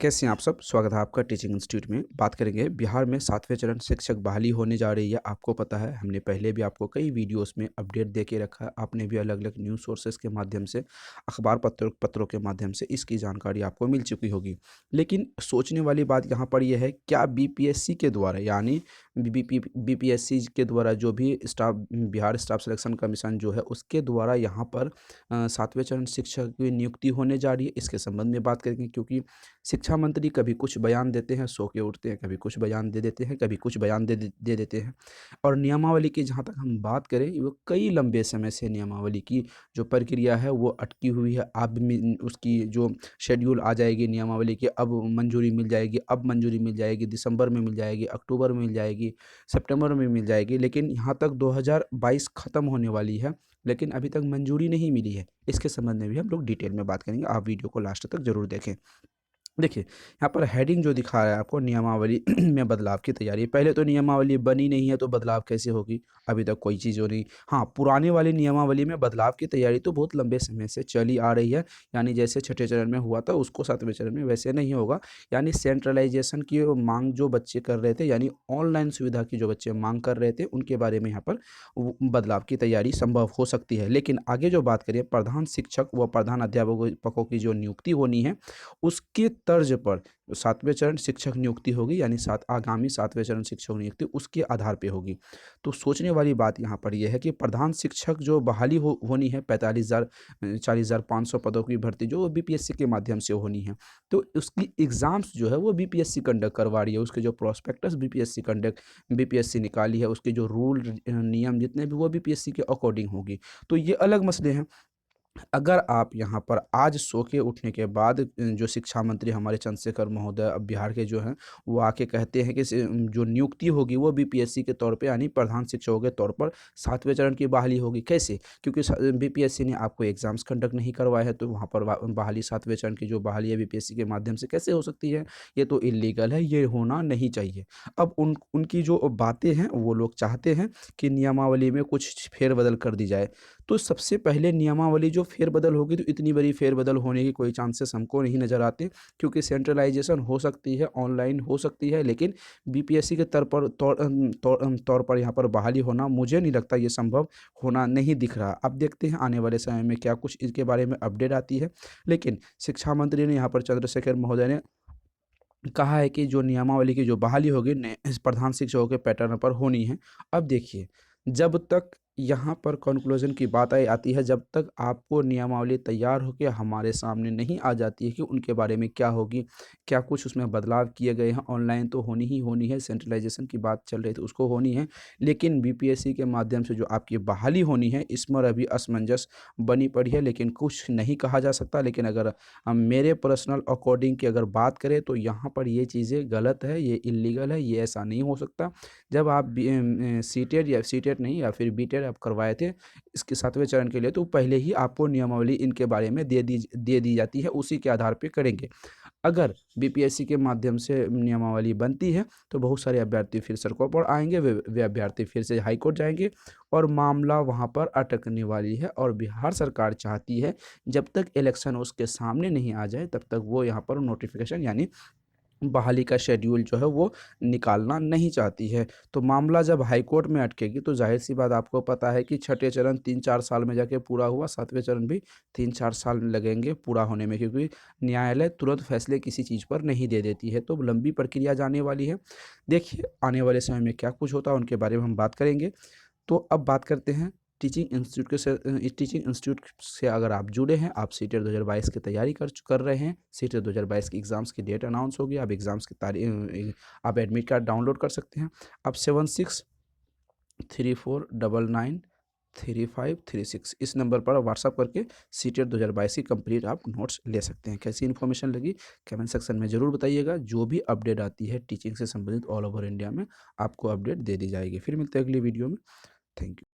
कैसे हैं आप सब? स्वागत है आपका टीचिंग इंस्टीट्यूट में। बात करेंगे बिहार में 7वें चरण शिक्षक बहाली होने जा रही है। आपको पता है, हमने पहले भी आपको कई वीडियोस में अपडेट दे के रखा है। आपने भी अलग-अलग न्यूज़ सोर्सेज़ के माध्यम से, अखबार पत्रों के माध्यम से इसकी जानकारी आपको मिल चुकी होगी। लेकिन सोचने वाली बात यहाँ पर ये है, क्या बीपीएससी के द्वारा यानी बीपीएससी के द्वारा जो भी staff Bihar staff selection commission जो है उसके द्वारा यहाँ पर 7वें चरण शिक्षक की नियुक्ति होने जा रही है। इसके संबंध में बात करेंगे, क्योंकि शिक्षा मंत्री कभी कुछ बयान देते हैं, सो के उठते हैं, कभी कुछ बयान दे देते हैं, कभी कुछ बयान दे देते हैं। और नियमावली की जहाँ तक हम बात करें, वो कई लंबे समय से नियमावली की जो प्रक्रिया है वो अटकी हुई है। अब उसकी जो शेड्यूल आ जाएगी नियमावली की, अब मंजूरी मिल जाएगी, अब मंजूरी मिल जाएगी, दिसंबर में मिल जाएगी, अक्टूबर में मिल जाएगी, सितंबर में मिल जाएगी। लेकिन यहाँ तक 2022 ख़त्म होने वाली है, लेकिन अभी तक मंजूरी नहीं मिली है। इसके संबंध में भी हम लोग डिटेल में बात करेंगे। आप वीडियो को लास्ट तक ज़रूर देखें। देखिए, यहाँ पर हेडिंग जो दिखा रहा है आपको, नियमावली में बदलाव की तैयारी। पहले तो नियमावली बनी नहीं है तो बदलाव कैसे होगी? अभी तक कोई चीज़ हो नहीं। हाँ, पुराने वाली नियमावली में बदलाव की तैयारी तो बहुत लंबे समय से चली आ रही है। यानी जैसे छठे चरण में हुआ था उसको 7वें चरण में वैसे नहीं होगा। यानी सेंट्रलाइज़ेशन की माँग जो बच्चे कर रहे थे, यानी ऑनलाइन सुविधा की जो बच्चे माँग कर रहे थे, उनके बारे में यहाँ पर बदलाव की तैयारी संभव हो सकती है। लेकिन आगे जो बात करें, प्रधान शिक्षक व प्रधान अध्यापकों की जो नियुक्ति होनी है, उसके तर्ज पर 7वें चरण शिक्षक नियुक्ति होगी। यानी आगामी 7वें चरण शिक्षक नियुक्ति उसके आधार पे होगी। तो सोचने वाली बात यहाँ पर यह है कि प्रधान शिक्षक जो बहाली होनी है, 40,500 पदों की भर्ती जो बीपीएससी के माध्यम से होनी है, तो उसकी एग्ज़ाम्स जो है वो बीपीएससी कंडक्ट करवा रही है। उसके जो प्रोस्पेक्टस बीपीएससी निकाली है, उसके जो रूल नियम जितने भी वो बीपीएससी के अकॉर्डिंग होगी। तो ये अलग मसले हैं। अगर आप यहाँ पर आज सो के उठने के बाद जो शिक्षा मंत्री हमारे चंद्रशेखर महोदय अब बिहार के जो हैं, वो आके कहते हैं कि जो नियुक्ति होगी वो बीपीएससी के तौर पे यानी प्रधान शिक्षकों के तौर पर 7वें चरण की बहाली होगी। कैसे? क्योंकि बीपीएससी ने आपको एग्जाम्स कंडक्ट नहीं करवाए हैं, तो वहाँ पर बहाली 7वें चरण की जो बहाली है बीपीएससी के माध्यम से कैसे हो सकती है? ये तो इलीगल है, ये होना नहीं चाहिए। अब उनकी जो बातें हैं, वो लोग चाहते हैं कि नियमावली में कुछ फेरबदल कर दी जाए। तो सबसे पहले नियमावली जो फेरबदल होगी, तो इतनी बड़ी फेरबदल होने की कोई चांसेस हमको नहीं नज़र आते, क्योंकि सेंट्रलाइजेशन हो सकती है, ऑनलाइन हो सकती है, लेकिन बीपीएससी के तौर पर यहाँ पर बहाली होना मुझे नहीं लगता, ये संभव होना नहीं दिख रहा। अब देखते हैं आने वाले समय में क्या कुछ इसके बारे में अपडेट आती है। लेकिन शिक्षा मंत्री ने यहाँ पर चंद्रशेखर महोदय ने कहा है कि जो नियमावली की जो बहाली होगी इस प्रधान शिक्षकों के पैटर्न पर होनी है। अब देखिए, जब तक यहाँ पर कंक्लूजन की बात आती है, जब तक आपको नियमावली तैयार होकर हमारे सामने नहीं आ जाती है कि उनके बारे में क्या होगी, क्या कुछ उसमें बदलाव किए गए हैं। ऑनलाइन तो होनी ही होनी है, सेंट्रलाइजेशन की बात चल रही थी उसको होनी है, लेकिन बीपीएससी के माध्यम से जो आपकी बहाली होनी है, इसमें अभी असमंजस बनी पड़ी है। लेकिन कुछ नहीं कहा जा सकता। लेकिन अगर हम मेरे पर्सनल अकॉर्डिंग की अगर बात करें, तो यहाँ पर ये चीज़ें गलत है, ये इल्लीगल है, ये ऐसा नहीं हो सकता। जब आप सीटेट नहीं या फिर बीटेट आप करवाए थे इसके 7वें चरण के लिए, तो पहले ही आपको नियमावली इनके बारे में दे दी जाती है, उसी के आधार पे करेंगे। अगर बीपीएससी के माध्यम से नियमावली बनती है, तो बहुत सारे अभ्यर्थी फिर सड़कों पर आएंगे, वे अभ्यर्थी फिर से हाई कोर्ट जाएंगे और मामला वहां पर अटकने वाली है। और बिहार सरकार चाहती है जब तक इलेक्शन उसके सामने नहीं आ जाए, तब तक वो यहाँ पर नोटिफिकेशन यानी बहाली का शेड्यूल जो है वो निकालना नहीं चाहती है। तो मामला जब हाई कोर्ट में अटकेगी, तो ज़ाहिर-सी बात आपको पता है कि छठे चरण 3-4 साल में जाके पूरा हुआ, 7वें चरण भी 3-4 साल लगेंगे पूरा होने में, क्योंकि न्यायालय तुरंत फैसले किसी चीज़ पर नहीं दे देती है। तो लंबी प्रक्रिया जाने वाली है। देखिए, आने वाले समय में क्या कुछ होता है उनके बारे में हम बात करेंगे। तो अब बात करते हैं टीचिंग इंस्टीट्यूट से अगर आप जुड़े हैं, आप सीटेट 2022 की तैयारी कर रहे हैं, सीटेट 2022 की एग्ज़ाम्स की डेट अनाउंस होगी, आप एग्ज़ाम्स की आप एडमिट कार्ड डाउनलोड कर सकते हैं। आप 7634993536 इस नंबर पर व्हाट्सअप करके सीटेट 2022 की कंप्लीट आप नोट्स ले सकते हैं। कैसी इन्फॉर्मेशन लगी कमेंट सेक्शन में ज़रूर बताइएगा। जो भी अपडेट आती है टीचिंग से संबंधित ऑल ओवर इंडिया में, आपको अपडेट दे दी जाएगी। फिर मिलते हैं अगली वीडियो में। Thank you.